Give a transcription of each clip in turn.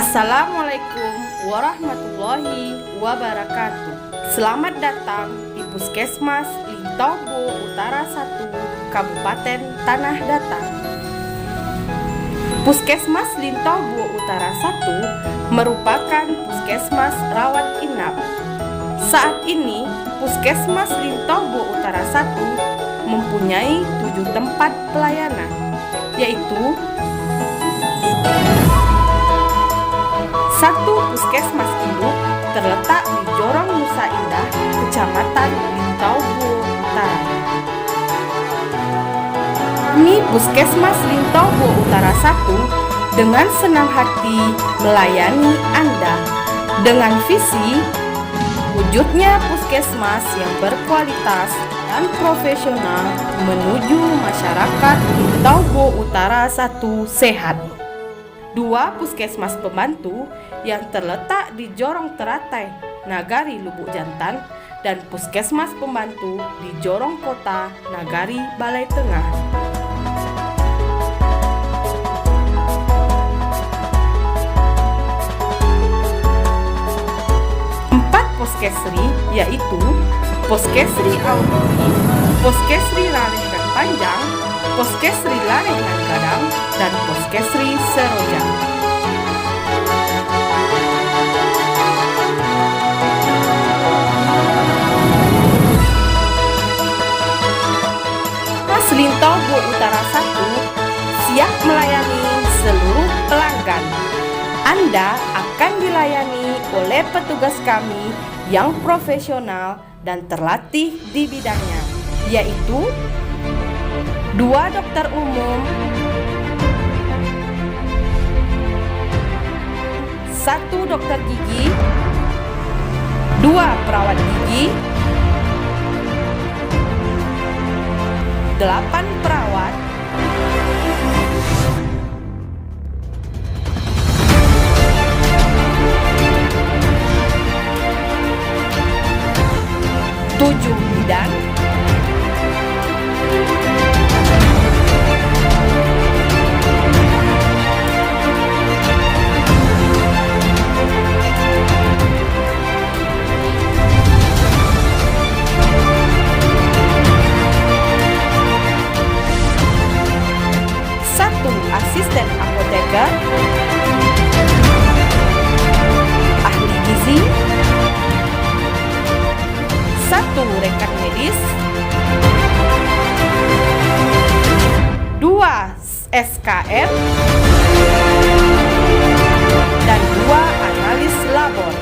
Assalamualaikum warahmatullahi wabarakatuh. Selamat datang di Puskesmas Lintau Utara 1, Kabupaten Tanah Datar. Puskesmas Lintau Utara 1 merupakan puskesmas rawat inap. Saat ini, Puskesmas Lintau Utara 1 mempunyai 7 tempat pelayanan, yaitu 1. Puskesmas induk terletak di Jorong Nusa Indah, Kecamatan Lintau Utara. Kami Puskesmas Lintau Utara 1 dengan senang hati melayani Anda dengan visi wujudnya puskesmas yang berkualitas dan profesional menuju masyarakat Lintau Utara 1 sehat. 2. Puskesmas pembantu yang terletak di Jorong Teratai, Nagari Lubuk Jantan, dan Puskesmas pembantu di Jorong Kota, Nagari Balai Tengah. 4. Puskesri, yaitu Puskesri Audi, Puskesri Larehan Panjang, Puskesri Larehan Gadang, dan Puskesri Seroja. Lintau Utara 1 siap melayani seluruh pelanggan. Anda akan dilayani oleh petugas kami yang profesional dan terlatih di bidangnya, yaitu 2 dokter umum, 1 dokter gigi, 2 perawat gigi, 8 perawat, 7 bidan, 1 asisten apoteker, ahli gizi, 1 rekan medis, 2 SKM, dan 2 analis labor.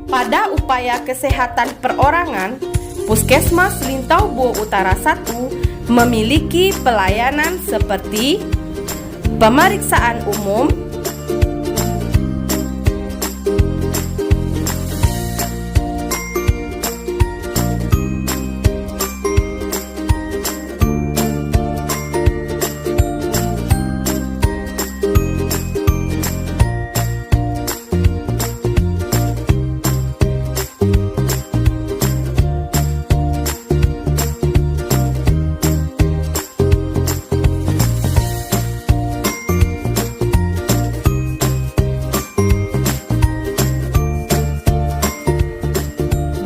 Pada upaya kesehatan perorangan, Puskesmas Lintau Utara 1 memiliki pelayanan seperti pemeriksaan umum,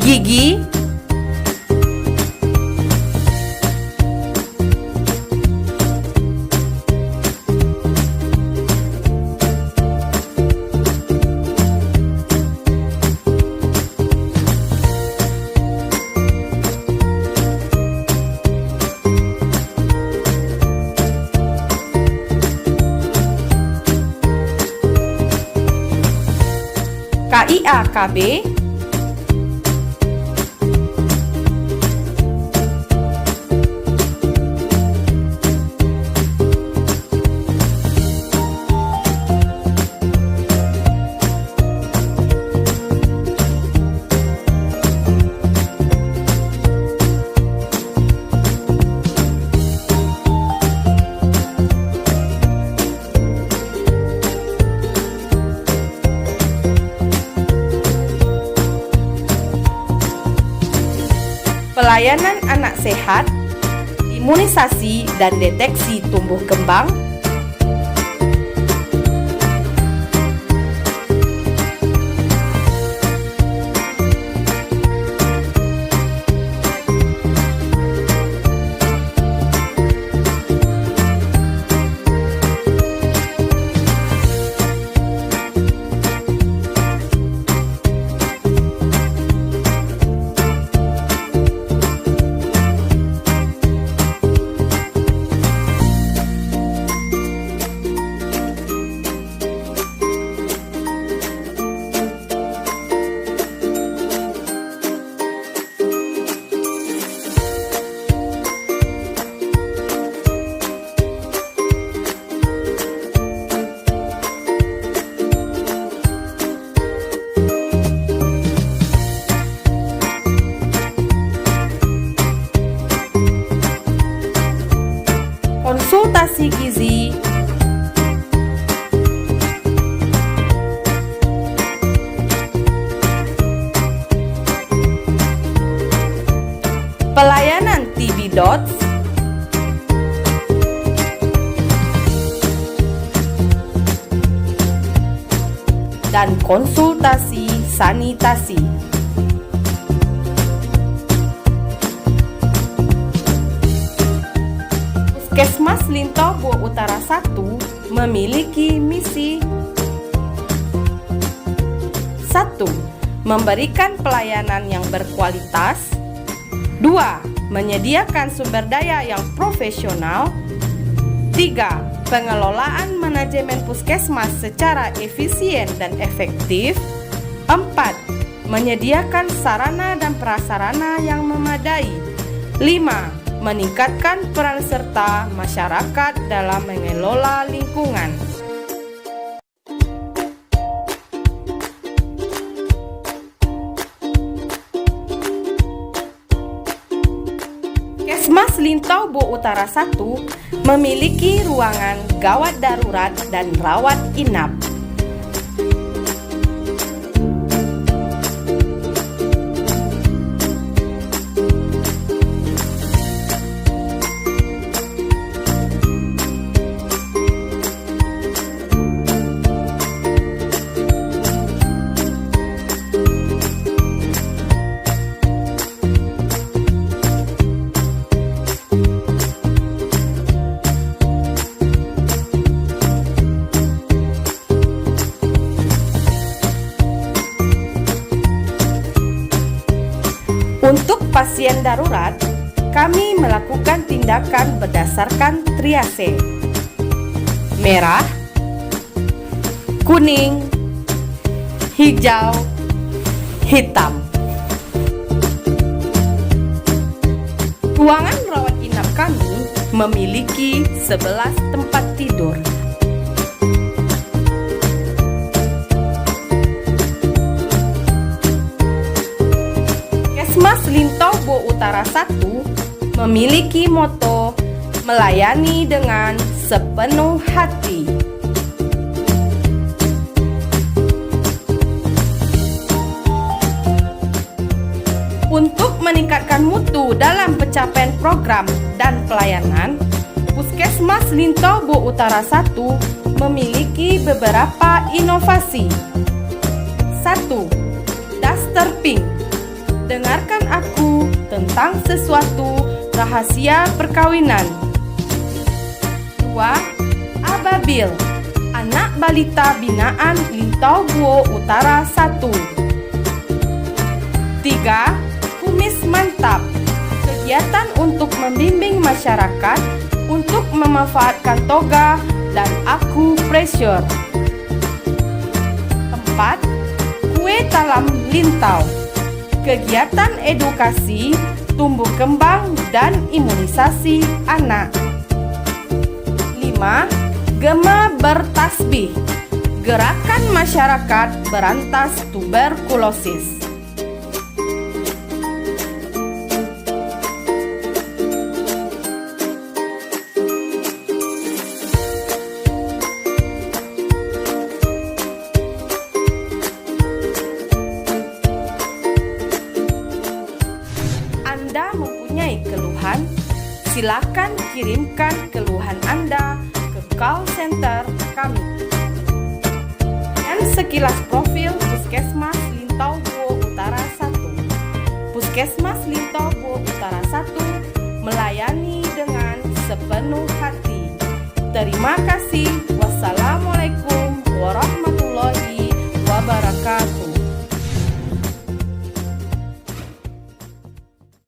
gigi, KIA-KB, pelayanan anak sehat, imunisasi dan deteksi tumbuh kembang, konsultasi gizi, pelayanan TB Dots, dan konsultasi sanitasi. Puskesmas Lintau Bo Utara 1 memiliki misi 1. Memberikan pelayanan yang berkualitas. 2. Menyediakan sumber daya yang profesional. 3. Pengelolaan manajemen puskesmas secara efisien dan efektif. 4. Menyediakan sarana dan prasarana yang memadai. 5. Meningkatkan peran serta masyarakat dalam mengelola lingkungan. Puskesmas Lintau Bo Utara 1 memiliki ruangan gawat darurat dan rawat inap. Untuk pasien darurat, kami melakukan tindakan berdasarkan triase: merah, kuning, hijau, hitam. Ruangan rawat inap kami memiliki 11 tempat tidur. Puskesmas Lintau Bo Utara 1 memiliki moto melayani dengan sepenuh hati. Untuk meningkatkan mutu dalam pencapaian program dan pelayanan, Puskesmas Lintau Bo Utara 1 memiliki beberapa inovasi. 1. Daster Pink. Dengarkan aku tentang sesuatu rahasia perkawinan. 2. Ababil. Anak balita binaan Lintau Bo Utara 1. 3. Kumis mantap. Kegiatan untuk membimbing masyarakat untuk memanfaatkan toga dan aku pressure. 4. Kue talam Lintau. Kegiatan edukasi, tumbuh kembang, dan imunisasi anak. 5. Gema bertasbih. Gerakan masyarakat berantas tuberkulosis. Anda Silakan kirimkan keluhan Anda ke call center kami. Dan sekilas profil Puskesmas Lintau Utara 1. Puskesmas Lintau Utara 1 melayani dengan sepenuh hati. Terima kasih.